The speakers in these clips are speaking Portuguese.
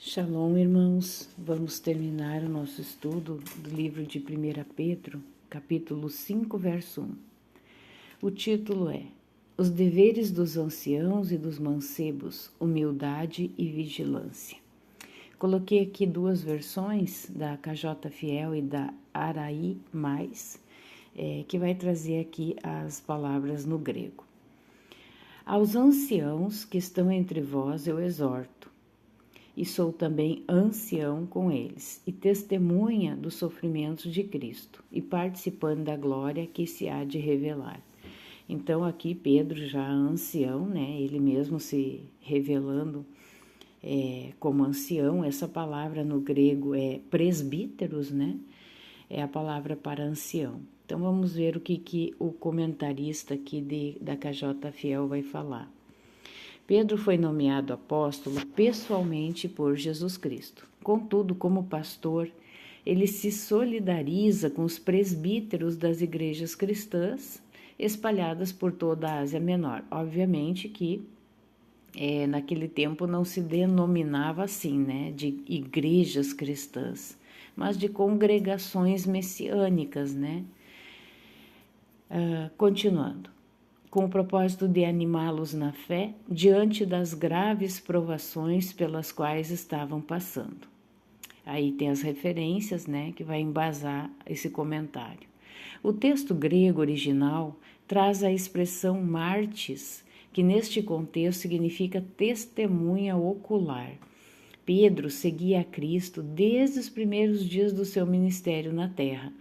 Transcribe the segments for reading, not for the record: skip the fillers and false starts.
Shalom, irmãos. Vamos terminar o nosso estudo do livro de 1 Pedro, capítulo 5, verso 1. O título é Os deveres dos anciãos e dos mancebos, humildade e vigilância. Coloquei aqui duas versões, da KJ Fiel e da Arai+, que vai trazer aqui as palavras no grego. Aos anciãos que estão entre vós eu exorto, e sou também ancião com eles, e testemunha dos sofrimentos de Cristo, e participando da glória que se há de revelar. Então, aqui Pedro, já ancião, né, ele mesmo se revelando como ancião. Essa palavra no grego é presbíteros, né, é a palavra para ancião. Então, vamos ver o que o comentarista aqui da KJ Fiel vai falar. Pedro foi nomeado apóstolo pessoalmente por Jesus Cristo. Contudo, como pastor, ele se solidariza com os presbíteros das igrejas cristãs espalhadas por toda a Ásia Menor. Obviamente que naquele tempo não se denominava assim, né, de igrejas cristãs, mas de congregações messiânicas, né? Continuando. Com o propósito de animá-los na fé diante das graves provações pelas quais estavam passando. Aí tem as referências, né, que vai embasar esse comentário. O texto grego original traz a expressão martis, que neste contexto significa testemunha ocular. Pedro seguia a Cristo desde os primeiros dias do seu ministério na terra.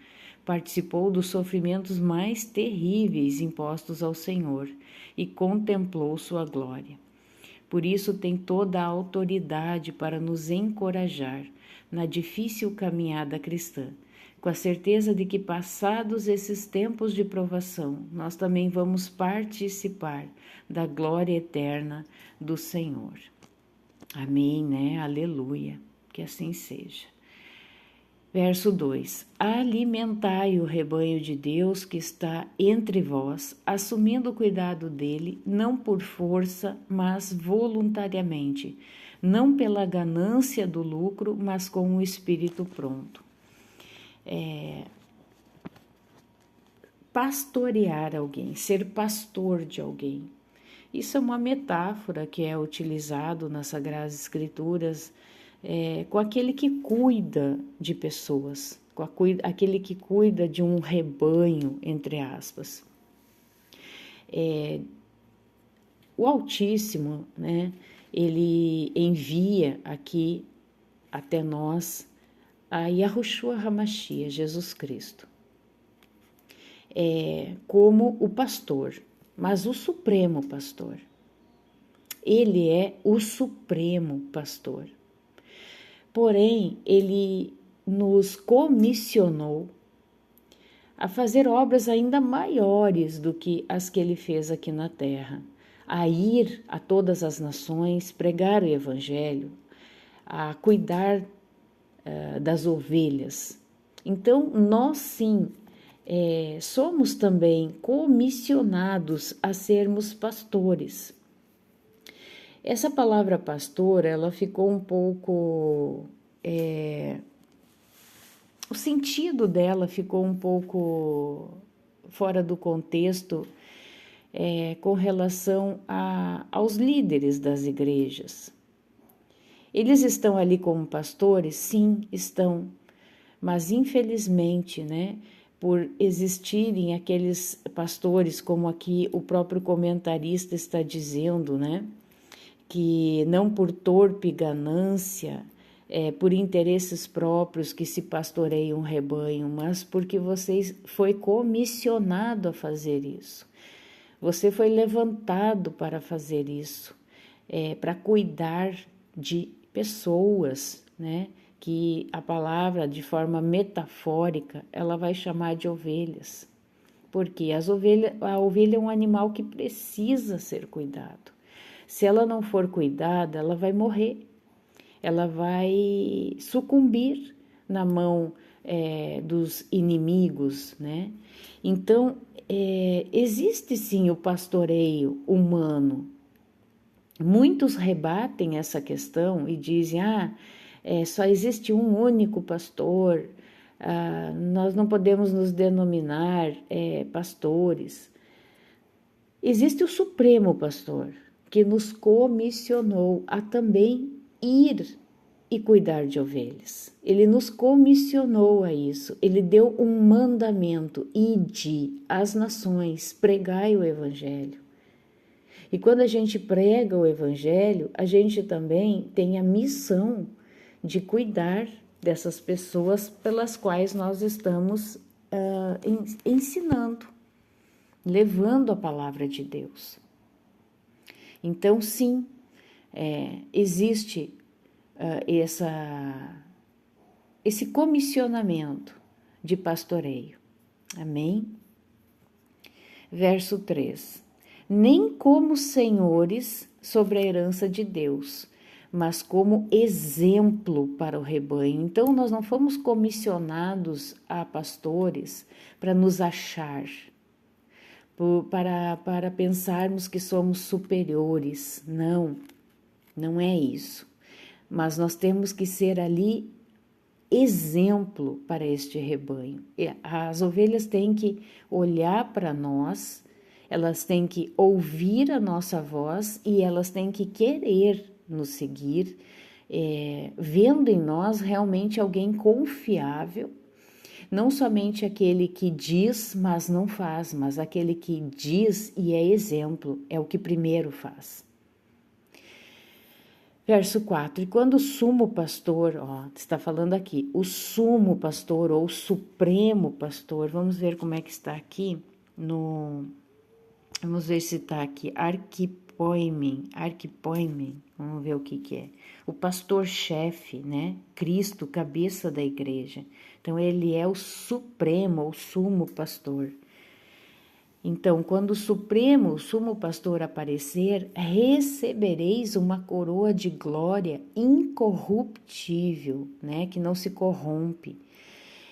Participou dos sofrimentos mais terríveis impostos ao Senhor e contemplou sua glória. Por isso tem toda a autoridade para nos encorajar na difícil caminhada cristã, com a certeza de que, passados esses tempos de provação, nós também vamos participar da glória eterna do Senhor. Amém, né? Aleluia. Que assim seja. Verso 2: Alimentai o rebanho de Deus que está entre vós, assumindo o cuidado dele, não por força, mas voluntariamente, não pela ganância do lucro, mas com o espírito pronto. Pastorear alguém, ser pastor de alguém. Isso é uma metáfora que é utilizado nas Sagradas Escrituras, com aquele que cuida de pessoas, aquele que cuida de um rebanho, entre aspas. O Altíssimo, né, ele envia aqui até nós a Yahushua HaMashiach, Jesus Cristo, como o pastor, mas o supremo pastor. Ele é o supremo pastor. Porém, ele nos comissionou a fazer obras ainda maiores do que as que ele fez aqui na terra, a ir a todas as nações, pregar o evangelho, a cuidar das ovelhas. Então, nós sim somos também comissionados a sermos pastores. Essa palavra pastor, ela ficou um pouco... o sentido dela ficou um pouco fora do contexto com relação aos líderes das igrejas. Eles estão ali como pastores? Sim, estão. Mas, infelizmente, né, por existirem aqueles pastores, como aqui o próprio comentarista está dizendo, né, que não por torpe ganância, por interesses próprios que se pastoreia um rebanho, mas porque você foi comissionado a fazer isso. Você foi levantado para fazer isso, para cuidar de pessoas, né? Que a palavra, de forma metafórica, ela vai chamar de ovelhas. Porque a ovelha é um animal que precisa ser cuidado. Se ela não for cuidada, ela vai morrer. Ela vai sucumbir na mão dos inimigos, né? Então, existe sim o pastoreio humano, Muitos rebatem essa questão e dizem, só existe um único pastor, nós não podemos nos denominar pastores. Existe o Supremo Pastor, que nos comissionou a também ir e cuidar de ovelhas. Ele nos comissionou a isso. Ele deu um mandamento: ide às nações, pregai o evangelho. E quando a gente prega o evangelho, a gente também tem a missão de cuidar dessas pessoas pelas quais nós estamos ensinando, levando a palavra de Deus. Então, sim, existe esse comissionamento de pastoreio. Amém? Verso 3. Nem como senhores sobre a herança de Deus, mas como exemplo para o rebanho. Então, nós não fomos comissionados a pastores para nos achar, para pensarmos que somos superiores. Não, não é isso. Mas nós temos que ser ali exemplo para este rebanho. As ovelhas têm que olhar para nós, elas têm que ouvir a nossa voz e elas têm que querer nos seguir, vendo em nós realmente alguém confiável, não somente aquele que diz, mas não faz, mas aquele que diz e é exemplo, é o que primeiro faz. Verso 4, e quando o sumo pastor, está falando aqui, o sumo pastor ou supremo pastor, vamos ver como é que está aqui, vamos ver se está aqui, arquipoimen, vamos ver o que é, o pastor-chefe, né, Cristo, cabeça da igreja, então ele é o supremo ou sumo pastor. Então, quando o sumo pastor aparecer, recebereis uma coroa de glória incorruptível, né, que não se corrompe.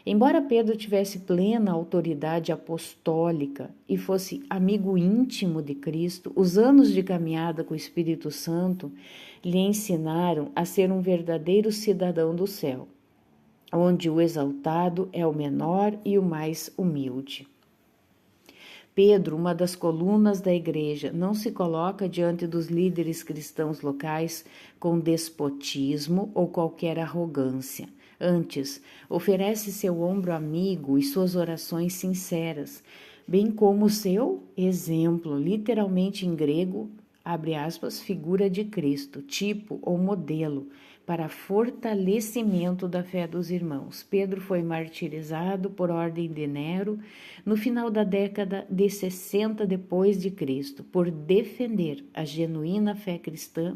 Embora Pedro tivesse plena autoridade apostólica e fosse amigo íntimo de Cristo, os anos de caminhada com o Espírito Santo lhe ensinaram a ser um verdadeiro cidadão do céu, onde o exaltado é o menor e o mais humilde. Pedro, uma das colunas da igreja, não se coloca diante dos líderes cristãos locais com despotismo ou qualquer arrogância. Antes, oferece seu ombro amigo e suas orações sinceras, bem como seu exemplo, literalmente em grego, abre aspas, figura de Cristo, tipo ou modelo, para fortalecimento da fé dos irmãos. Pedro foi martirizado por ordem de Nero no final da década de 60 depois de Cristo, por defender a genuína fé cristã.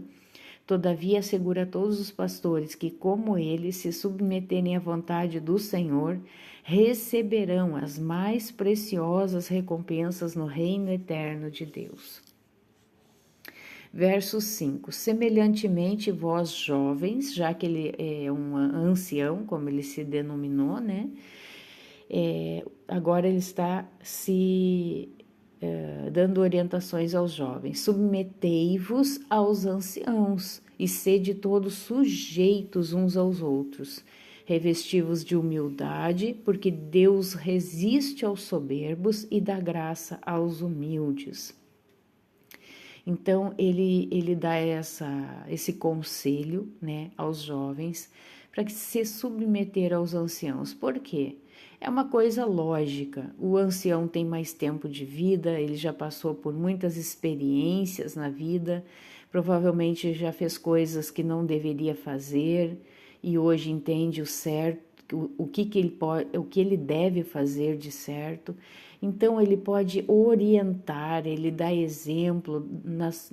Todavia assegura a todos os pastores que, como ele, se submeterem à vontade do Senhor, receberão as mais preciosas recompensas no reino eterno de Deus. Verso 5, semelhantemente vós jovens, já que ele é um ancião, como ele se denominou, né? Agora ele está dando orientações aos jovens. Submetei-vos aos anciãos e sede todos sujeitos uns aos outros. Revesti-vos de humildade, porque Deus resiste aos soberbos e dá graça aos humildes. Então, ele dá esse conselho, né, aos jovens para que se submeter aos anciãos. Por quê? É uma coisa lógica. O ancião tem mais tempo de vida, ele já passou por muitas experiências na vida, provavelmente já fez coisas que não deveria fazer e hoje entende o certo, o que ele deve fazer de certo. Então, ele pode orientar, ele dá exemplo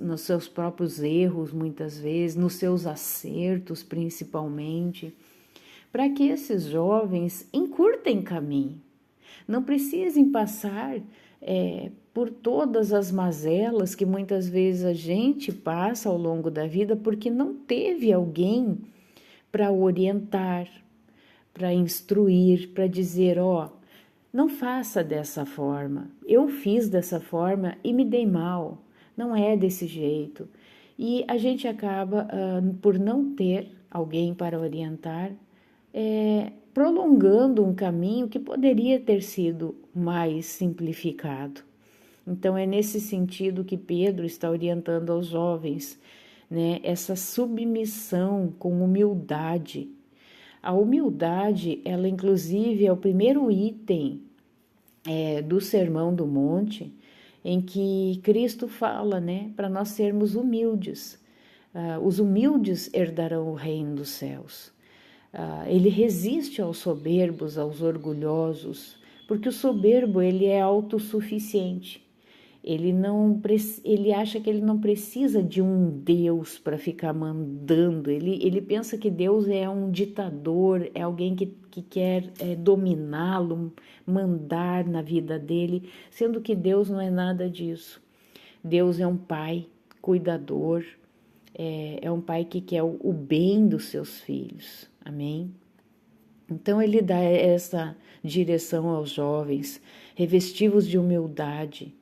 nos seus próprios erros, muitas vezes, nos seus acertos, principalmente, para que esses jovens encurtem caminho, não precisem passar por todas as mazelas que muitas vezes a gente passa ao longo da vida, porque não teve alguém para orientar, para instruir, para dizer, não faça dessa forma. Eu fiz dessa forma e me dei mal. Não é desse jeito. E a gente acaba, por não ter alguém para orientar, prolongando um caminho que poderia ter sido mais simplificado. Então, é nesse sentido que Pedro está orientando aos jovens, né? Essa submissão com humildade. A humildade, ela inclusive é o primeiro item do Sermão do Monte, em que Cristo fala, né, para nós sermos humildes. Os humildes herdarão o reino dos céus. Ele resiste aos soberbos, aos orgulhosos, porque o soberbo ele é autossuficiente. Ele acha que ele não precisa de um Deus para ficar mandando. Ele pensa que Deus é um ditador, é alguém que quer dominá-lo, mandar na vida dele, sendo que Deus não é nada disso. Deus é um pai cuidador, é um pai que quer o bem dos seus filhos. Amém? Então ele dá essa direção aos jovens, revestivos de humildade,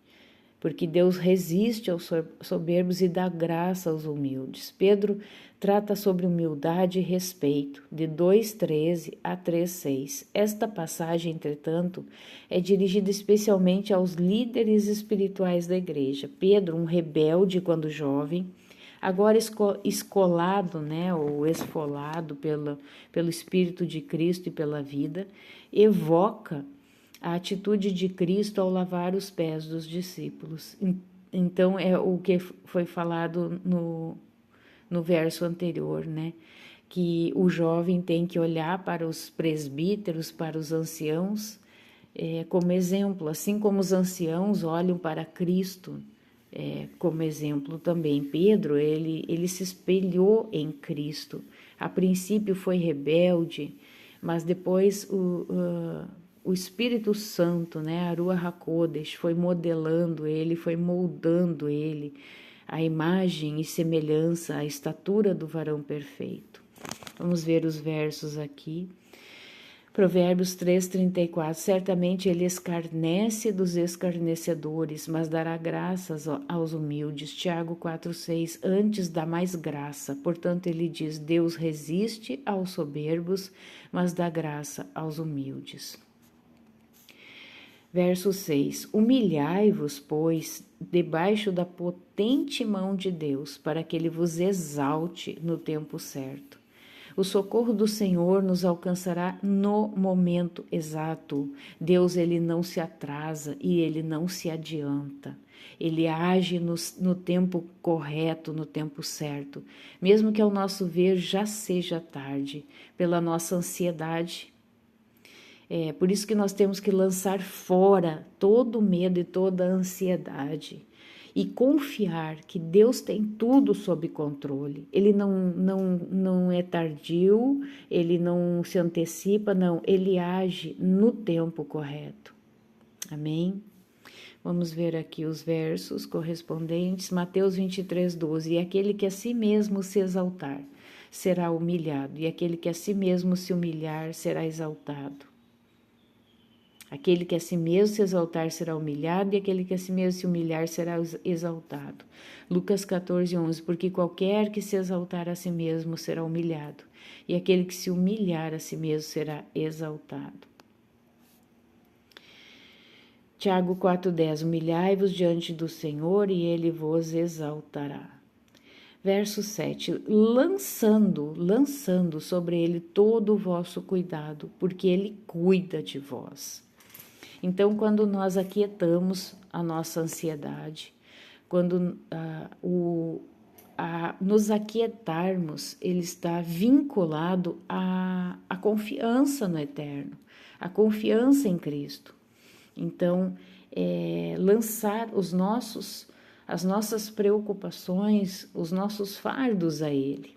porque Deus resiste aos soberbos e dá graça aos humildes. Pedro trata sobre humildade e respeito, de 2:13 a 3:6. Esta passagem, entretanto, é dirigida especialmente aos líderes espirituais da igreja. Pedro, um rebelde quando jovem, agora escolado, né, ou esfolado pelo Espírito de Cristo e pela vida, evoca a atitude de Cristo ao lavar os pés dos discípulos. Então, é o que foi falado no verso anterior, né? Que o jovem tem que olhar para os presbíteros, para os anciãos, como exemplo, assim como os anciãos olham para Cristo como exemplo também. Pedro, ele se espelhou em Cristo. A princípio foi rebelde, mas depois o Espírito Santo, né, a Ruach HaKodesh, foi modelando ele, foi moldando ele, a imagem e semelhança, a estatura do varão perfeito. Vamos ver os versos aqui. Provérbios 3:34. Certamente ele escarnece dos escarnecedores, mas dará graças aos humildes. Tiago 4:6. Antes dá mais graça. Portanto, ele diz: Deus resiste aos soberbos, mas dá graça aos humildes. Verso 6: Humilhai-vos, pois, debaixo da potente mão de Deus, para que ele vos exalte no tempo certo. O socorro do Senhor nos alcançará no momento exato. Deus, ele não se atrasa e ele não se adianta. Ele age no tempo correto, no tempo certo, mesmo que ao nosso ver já seja tarde, pela nossa ansiedade. Por isso que nós temos que lançar fora todo o medo e toda a ansiedade e confiar que Deus tem tudo sob controle. Ele não é tardio, ele não se antecipa, não, ele age no tempo correto. Amém? Vamos ver aqui os versos correspondentes. Mateus 23:12. E aquele que a si mesmo se exaltar será humilhado, e aquele que a si mesmo se humilhar será exaltado. Aquele que a si mesmo se exaltar será humilhado, e aquele que a si mesmo se humilhar será exaltado. Lucas 14:11. Porque qualquer que se exaltar a si mesmo será humilhado, e aquele que se humilhar a si mesmo será exaltado. Tiago 4:10. Humilhai-vos diante do Senhor, e ele vos exaltará. Verso 7. Lançando sobre ele todo o vosso cuidado, porque ele cuida de vós. Então, quando nós aquietamos a nossa ansiedade, quando nos aquietarmos, ele está vinculado à confiança no eterno, à confiança em Cristo. Então, lançar as nossas preocupações, os nossos fardos a Ele.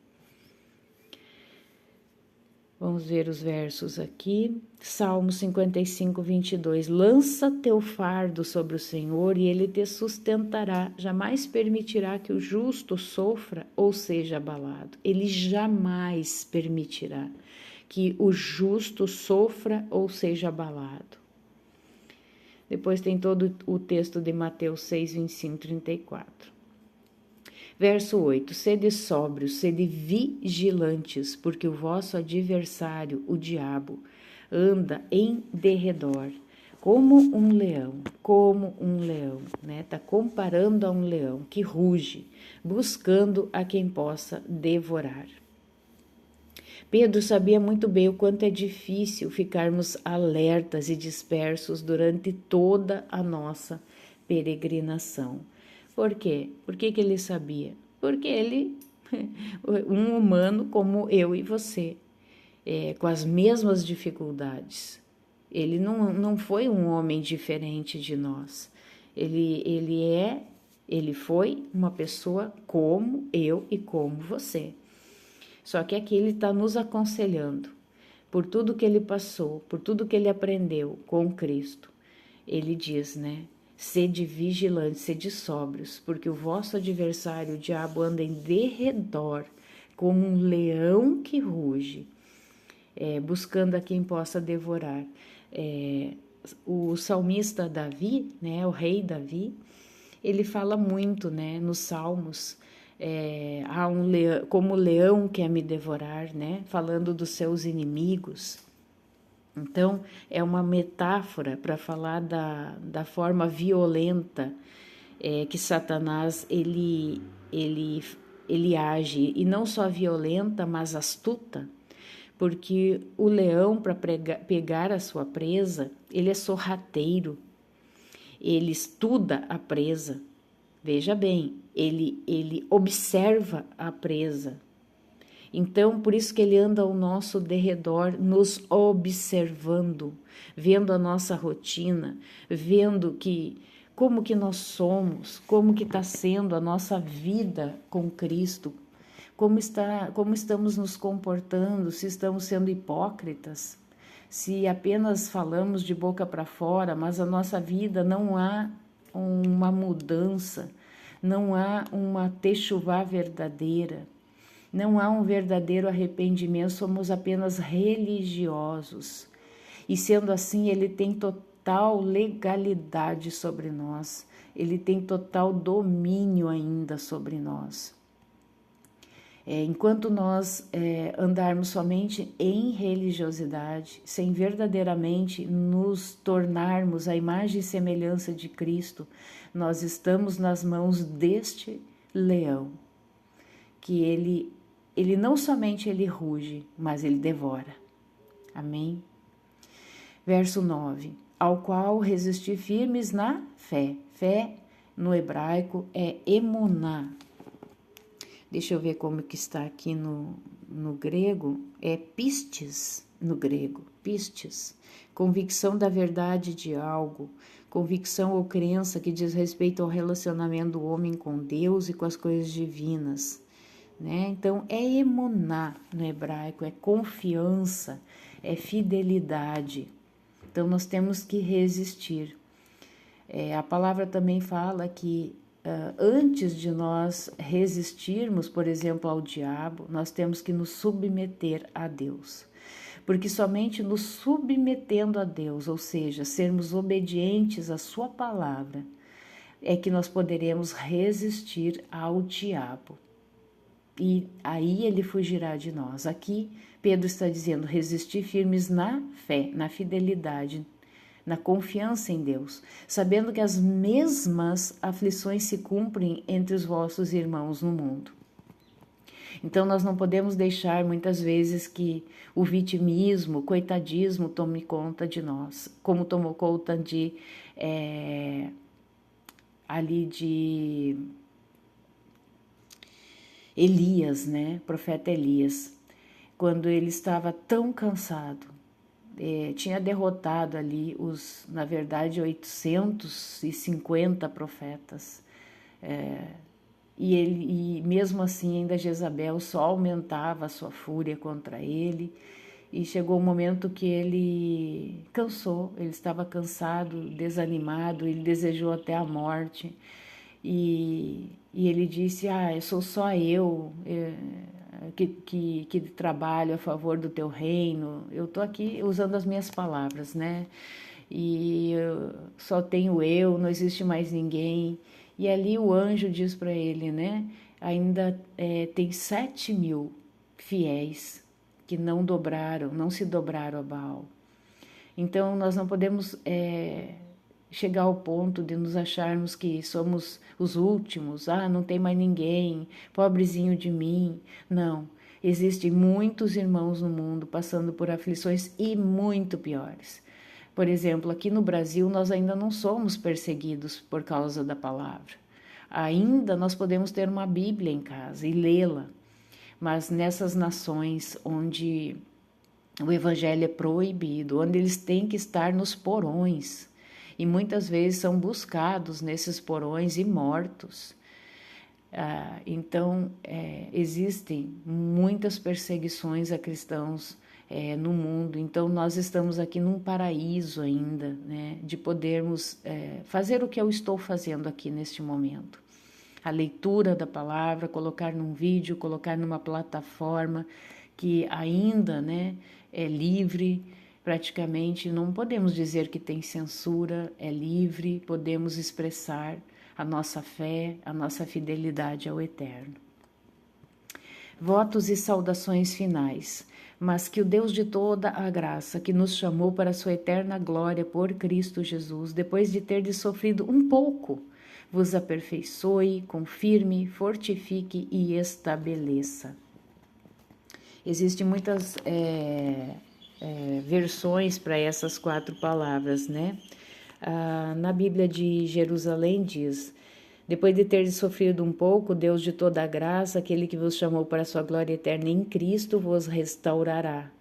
Vamos ver os versos aqui. Salmo 55:22. Lança teu fardo sobre o Senhor e Ele te sustentará. Jamais permitirá que o justo sofra ou seja abalado. Ele jamais permitirá que o justo sofra ou seja abalado. Depois tem todo o texto de Mateus 6:25-34. Verso 8: Sede sóbrios, sede vigilantes, porque o vosso adversário, o diabo, anda em derredor, como um leão, né? Tá comparando a um leão que ruge, buscando a quem possa devorar. Pedro sabia muito bem o quanto é difícil ficarmos alertas e dispersos durante toda a nossa peregrinação. Por quê? Por que ele sabia? Porque ele, um humano como eu e você, com as mesmas dificuldades. Ele não foi um homem diferente de nós. Ele foi uma pessoa como eu e como você. Só que aqui ele está nos aconselhando por tudo que ele passou, por tudo que ele aprendeu com Cristo. Ele diz, né? Sede vigilantes, sede sóbrios, porque o vosso adversário, o diabo, anda em derredor, como um leão que ruge, buscando a quem possa devorar. O salmista Davi, né? O rei Davi, ele fala muito, né? Nos Salmos, há um leão, como o leão quer me devorar, né? Falando dos seus inimigos. Então, é uma metáfora para falar da forma violenta que Satanás ele age, e não só violenta, mas astuta, porque o leão, para pegar a sua presa, ele é sorrateiro, ele estuda a presa. Veja bem, ele observa a presa. Então, por isso que ele anda ao nosso derredor, nos observando, vendo a nossa rotina, vendo como que nós somos, como que está sendo a nossa vida com Cristo, como estamos nos comportando, se estamos sendo hipócritas, se apenas falamos de boca para fora, mas a nossa vida não há uma mudança, não há uma techuvá verdadeira, não há um verdadeiro arrependimento, somos apenas religiosos. E sendo assim, ele tem total legalidade sobre nós, ele tem total domínio ainda sobre nós. Enquanto nós andarmos somente em religiosidade, sem verdadeiramente nos tornarmos a imagem e semelhança de Cristo, nós estamos nas mãos deste leão, que ele não somente ele ruge, mas ele devora. Amém? Verso 9: Ao qual resistir firmes na fé. Fé, no hebraico, é emuná. Deixa eu ver como que está aqui no grego. É pistes no grego. Pistes. Convicção da verdade de algo. Convicção ou crença que diz respeito ao relacionamento do homem com Deus e com as coisas divinas. Né? Então, é emuná no hebraico, é confiança, é fidelidade. Então, nós temos que resistir. A palavra também fala que antes de nós resistirmos, por exemplo, ao diabo, nós temos que nos submeter a Deus. Porque somente nos submetendo a Deus, ou seja, sermos obedientes à sua palavra, é que nós poderemos resistir ao diabo. E aí ele fugirá de nós. Aqui Pedro está dizendo: resistir firmes na fé, na fidelidade, na confiança em Deus, sabendo que as mesmas aflições se cumprem entre os vossos irmãos no mundo. Então nós não podemos deixar muitas vezes que o vitimismo, o coitadismo tome conta de nós, como tomou conta de Elias, né? Profeta Elias, quando ele estava tão cansado, tinha derrotado ali na verdade, 850 profetas, e mesmo assim ainda Jezabel só aumentava a sua fúria contra ele, e chegou um momento que ele cansou, ele estava cansado, desanimado, ele desejou até a morte, e ele disse: sou só eu que trabalho a favor do teu reino. Eu estou aqui usando as minhas palavras, né? E só tenho eu, não existe mais ninguém. E ali o anjo diz para ele, né? ainda tem 7.000 fiéis que não se dobraram a Baal. Então, nós não podemos chegar ao ponto de nos acharmos que somos os últimos, não tem mais ninguém, pobrezinho de mim. Não, existem muitos irmãos no mundo passando por aflições e muito piores. Por exemplo, aqui no Brasil, nós ainda não somos perseguidos por causa da palavra. Ainda nós podemos ter uma Bíblia em casa e lê-la, mas nessas nações onde o evangelho é proibido, onde eles têm que estar nos porões, e muitas vezes são buscados nesses porões e mortos. Então, existem muitas perseguições a cristãos no mundo. Então, nós estamos aqui num paraíso ainda, né, de podermos fazer o que eu estou fazendo aqui neste momento. A leitura da palavra, colocar num vídeo, colocar numa plataforma que ainda, né, é livre, praticamente não podemos dizer que tem censura, é livre, podemos expressar a nossa fé, a nossa fidelidade ao Eterno. Votos e saudações finais. Mas que o Deus de toda a graça, que nos chamou para a sua eterna glória por Cristo Jesus, depois de ter sofrido um pouco, vos aperfeiçoe, confirme, fortifique e estabeleça. Existem muitas versões para essas 4 palavras, né? Na Bíblia de Jerusalém diz: depois de ter sofrido um pouco, Deus de toda a graça, aquele que vos chamou para a sua glória eterna em Cristo, vos restaurará,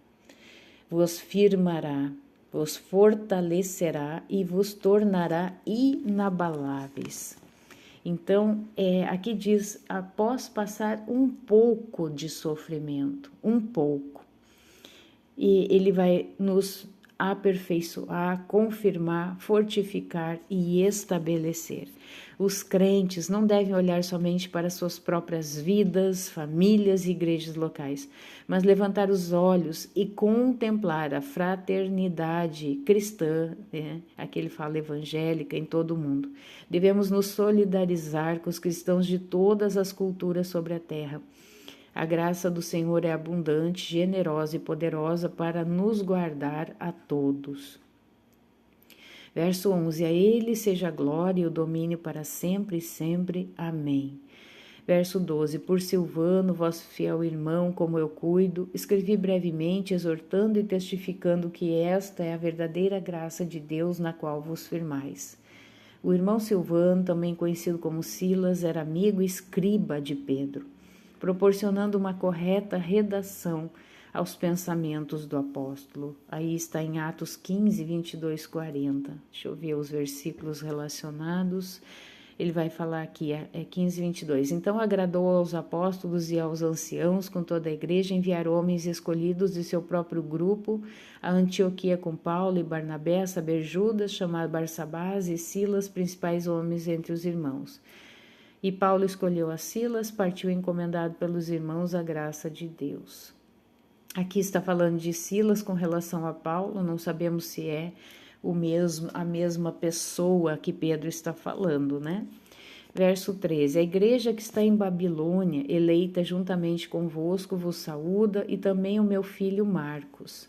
vos firmará, vos fortalecerá e vos tornará inabaláveis. Então, aqui diz, após passar um pouco de sofrimento, um pouco, e ele vai nos aperfeiçoar, confirmar, fortificar e estabelecer. Os crentes não devem olhar somente para suas próprias vidas, famílias e igrejas locais, mas levantar os olhos e contemplar a fraternidade cristã, né? Aqui ele fala evangélica, em todo o mundo. Devemos nos solidarizar com os cristãos de todas as culturas sobre a terra. A graça do Senhor é abundante, generosa e poderosa para nos guardar a todos. Verso 11. A Ele seja a glória e o domínio para sempre e sempre. Amém. Verso 12. Por Silvano, vosso fiel irmão, como eu cuido, escrevi brevemente, exortando e testificando que esta é a verdadeira graça de Deus na qual vos firmais. O irmão Silvano, também conhecido como Silas, era amigo e escriba de Pedro, proporcionando uma correta redação aos pensamentos do apóstolo. Aí está em Atos 15, 22, 40. Deixa eu ver os versículos relacionados. Ele vai falar aqui, 15, 22. Então agradou aos apóstolos e aos anciãos com toda a igreja enviar homens escolhidos de seu próprio grupo a Antioquia com Paulo e Barnabé, a saber Judas, chamado Barsabás, e Silas, principais homens entre os irmãos. E Paulo escolheu a Silas, partiu encomendado pelos irmãos a graça de Deus. Aqui está falando de Silas com relação a Paulo, não sabemos se é a mesma pessoa que Pedro está falando, né? Verso 13. A igreja que está em Babilônia, eleita juntamente convosco, vos saúda, e também o meu filho Marcos.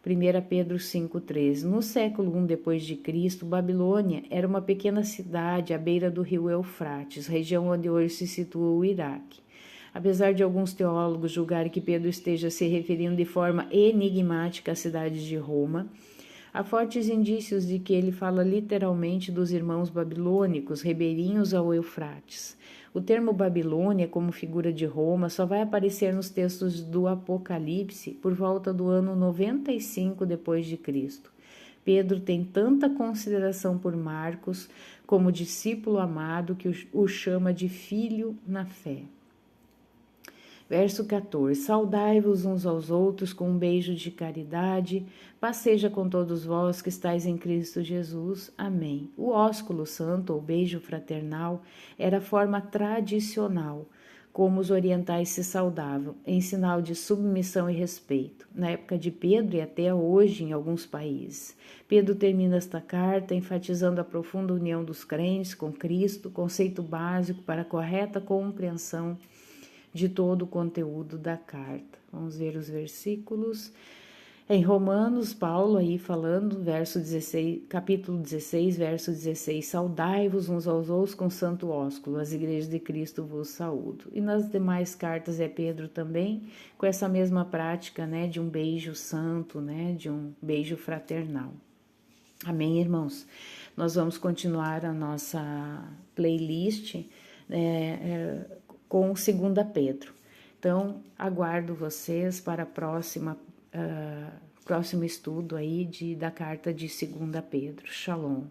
1 Pedro 5,13. No século I depois de Cristo, Babilônia era uma pequena cidade à beira do rio Eufrates, região onde hoje se situa o Iraque. Apesar de alguns teólogos julgarem que Pedro esteja se referindo de forma enigmática à cidade de Roma, há fortes indícios de que ele fala literalmente dos irmãos babilônicos, ribeirinhos ao Eufrates. O termo Babilônia, como figura de Roma, só vai aparecer nos textos do Apocalipse por volta do ano 95 depois de Cristo. Pedro tem tanta consideração por Marcos como discípulo amado que o chama de filho na fé. Verso 14. Saudai-vos uns aos outros com um beijo de caridade. Paz seja com todos vós que estáis em Cristo Jesus. Amém. O ósculo santo, ou beijo fraternal, era a forma tradicional como os orientais se saudavam, em sinal de submissão e respeito, na época de Pedro e até hoje em alguns países. Pedro termina esta carta enfatizando a profunda união dos crentes com Cristo, conceito básico para a correta compreensão de todo o conteúdo da carta. Vamos ver os versículos. Em Romanos, Paulo aí falando, capítulo 16, verso 16, saudai-vos uns aos outros com santo ósculo, as igrejas de Cristo vos saúdo. E nas demais cartas é Pedro também, com essa mesma prática, né, de um beijo santo, né, de um beijo fraternal. Amém, irmãos? Nós vamos continuar a nossa playlist com 2 Pedro. Então, aguardo vocês para a próximo estudo aí da carta de 2 Pedro. Shalom.